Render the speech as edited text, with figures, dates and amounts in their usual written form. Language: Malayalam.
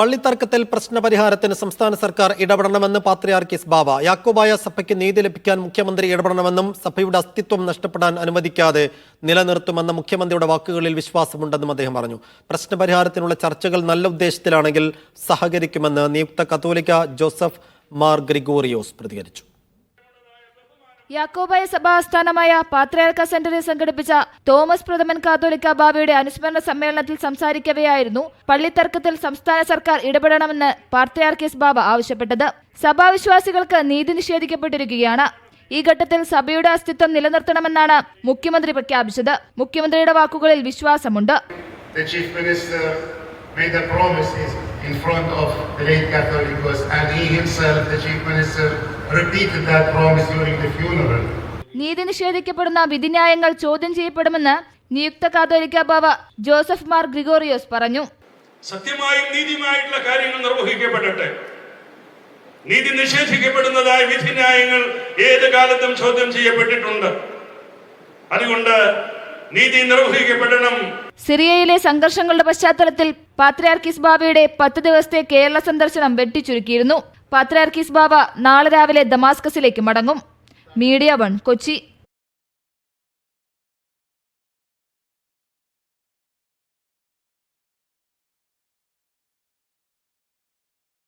പള്ളിത്തർക്കത്തിൽ പ്രശ്നപരിഹാരത്തിന് സംസ്ഥാന സർക്കാർ ഇടപെടണമെന്ന് പാത്രിയാർക്കീസ് ബാവ. യാക്കോബായ സഭയ്ക്ക് നീതി ലഭിക്കാൻ മുഖ്യമന്ത്രി ഇടപെടണമെന്നും സഭയുടെ അസ്തിത്വം നഷ്ടപ്പെടാൻ അനുവദിക്കാതെ നിലനിർത്തുമെന്ന മുഖ്യമന്ത്രിയുടെ വാക്കുകളിൽ വിശ്വാസമുണ്ടെന്നും അദ്ദേഹം പറഞ്ഞു. പ്രശ്നപരിഹാരത്തിനുള്ള ചർച്ചകൾ നല്ല ഉദ്ദേശത്തിലാണെങ്കിൽ സഹകരിക്കുമെന്ന് നിയുക്ത കത്തോലിക്ക ജോസഫ് മാർ ഗ്രിഗോറിയോസ് പ്രതികരിച്ചു. യാക്കോബായ സഭാ ആസ്ഥാനമായ പാത്രിയാർക്ക സെന്ററിൽ സംഘടിപ്പിച്ച തോമസ് പ്രഥമൻ കാത്തോലിക്ക ബാവയുടെ അനുസ്മരണ സമ്മേളനത്തിൽ സംസാരിക്കവെയായിരുന്നു പള്ളിത്തർക്കത്തിൽ സംസ്ഥാന സർക്കാർ ഇടപെടണമെന്ന് പാത്രിയാർക്കീസ് ബാവ ആവശ്യപ്പെട്ടത്. സഭാവിശ്വാസികൾക്ക് നീതി നിഷേധിക്കപ്പെട്ടിരിക്കുകയാണ്. ഈ ഘട്ടത്തിൽ സഭയുടെ അസ്തിത്വം നിലനിർത്തണമെന്നാണ് മുഖ്യമന്ത്രി പ്രഖ്യാപിച്ചത്. മുഖ്യമന്ത്രിയുടെ വാക്കുകളിൽ വിശ്വാസമുണ്ട്. In front of the late Catholicos, and he himself, the chief minister, repeated that promise during the funeral. നീതി നിഷേധിക്കപ്പെടുന്ന വിധിന്യായങ്ങൾ ചോദ്യം ചെയ്യപ്പെടുമെന്ന് നിയുക്ത കാത്തോലിക്ക ബാവ ജോസഫ് മാർ ഗ്രിഗോറിയോസ് പറഞ്ഞു. സത്യമായും നീതിയുമായിട്ടുള്ള കാര്യങ്ങൾ നിർവഹിക്കപ്പെടട്ടെ. നീതി നിഷേധിക്കപ്പെടുന്നതായ വിധിന്യായങ്ങൾ ഏത് കാലത്തും ചോദ്യം ചെയ്യപ്പെട്ടിട്ടുണ്ട്. അതുകൊണ്ട് നീതി നിർവഹിക്കപ്പെടണം. സിറിയയിലെ സംഘർഷങ്ങളുടെ പശ്ചാത്തലത്തിൽ പാത്രിയാർക്കീസ് ബാവയുടെ 10 ദിവസത്തെ കേരള സന്ദർശനം വെട്ടിച്ചുരുക്കിയിരുന്നു. പാത്രിയാർക്കീസ് ബാവ നാളെ രാവിലെ ദമാസ്കസിലേക്ക് മടങ്ങും. മീഡിയ 1 കൊച്ചി.